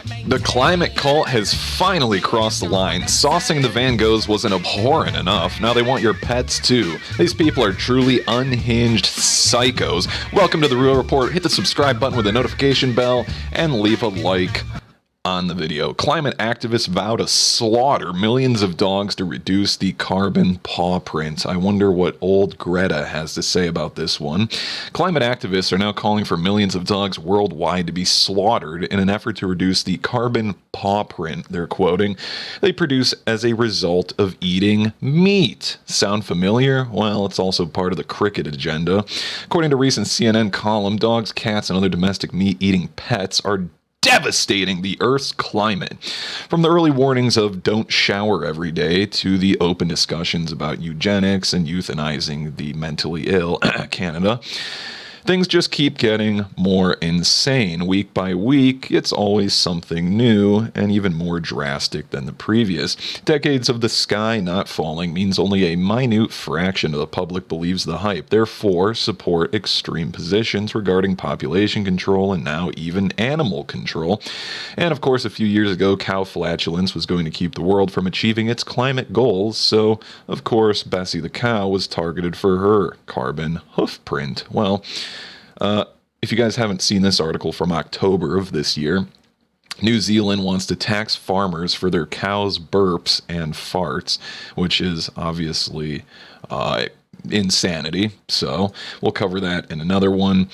The climate cult has finally crossed the line. Saucing the Van Goghs wasn't abhorrent enough. Now they want your pets too. These people are truly unhinged psychos. Welcome to The Real Report. Hit the subscribe button with the notification bell and leave a like on the video. Climate activists vow to slaughter millions of dogs to reduce the carbon paw print. I wonder what old Greta has to say about this one. Climate activists are now calling for millions of dogs worldwide to be slaughtered in an effort to reduce the carbon paw print, they're quoting, they produce as a result of eating meat. Sound familiar? Well, it's also part of the cricket agenda. According to a recent CNN column, dogs, cats, and other domestic meat-eating pets are devastating the Earth's climate. From the early warnings of don't shower every day to the open discussions about eugenics and euthanizing the mentally ill, Canada, things just keep getting more insane. Week by week, it's always something new and even more drastic than the previous. Decades of the sky not falling means only a minute fraction of the public believes the hype. Therefore, support extreme positions regarding population control and now even animal control. And of course, a few years ago, cow flatulence was going to keep the world from achieving its climate goals. So, of course, Bessie the cow was targeted for her carbon hoof print. Well, if you guys haven't seen this article from October of this year, New Zealand wants to tax farmers for their cows' burps and farts, which is obviously insanity. So we'll cover that in another one.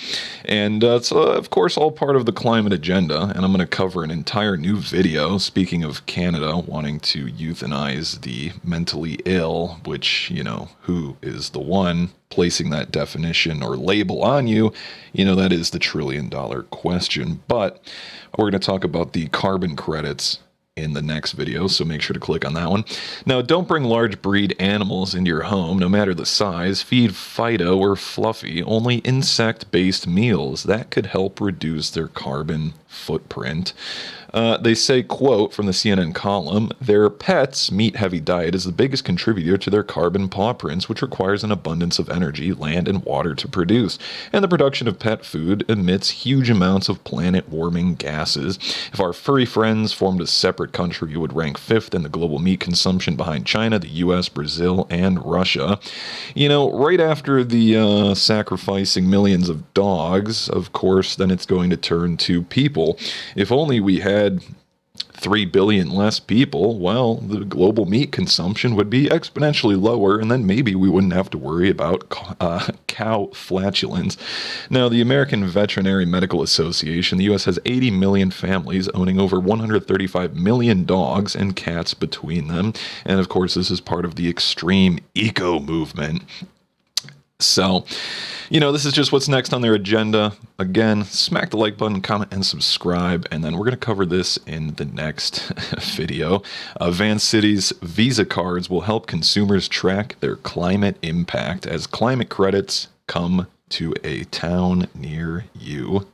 And it's, of course, all part of the climate agenda. And I'm going to cover an entire new video, speaking of Canada wanting to euthanize the mentally ill, which, you know, who is the one placing that definition or label on you? You know, that is the trillion-dollar question. But we're going to talk about the carbon credits in the next video, so make sure to click on that one. Now, don't bring large breed animals into your home, no matter the size. Feed Fido or Fluffy only insect-based meals. That could help reduce their carbon footprint. They say, quote, from the CNN column, their pets' meat-heavy diet is the biggest contributor to their carbon paw prints, which requires an abundance of energy, land, and water to produce. And the production of pet food emits huge amounts of planet-warming gases. If our furry friends formed a separate country, it would rank 5th in the global meat consumption behind China, the US, Brazil, and Russia. You know, right after the sacrificing millions of dogs, of course, then it's going to turn to people. If only we had 3 billion less people, well, the global meat consumption would be exponentially lower, and then maybe we wouldn't have to worry about cow flatulence. Now, the American Veterinary Medical Association, the U.S. has 80 million families owning over 135 million dogs and cats between them. And of course, this is part of the extreme eco movement. So, you know, this is just what's next on their agenda. Again, smack the like button, comment, and subscribe. And then we're going to cover this in the next video. Van City's Visa cards will help consumers track their climate impact as climate credits come to a town near you.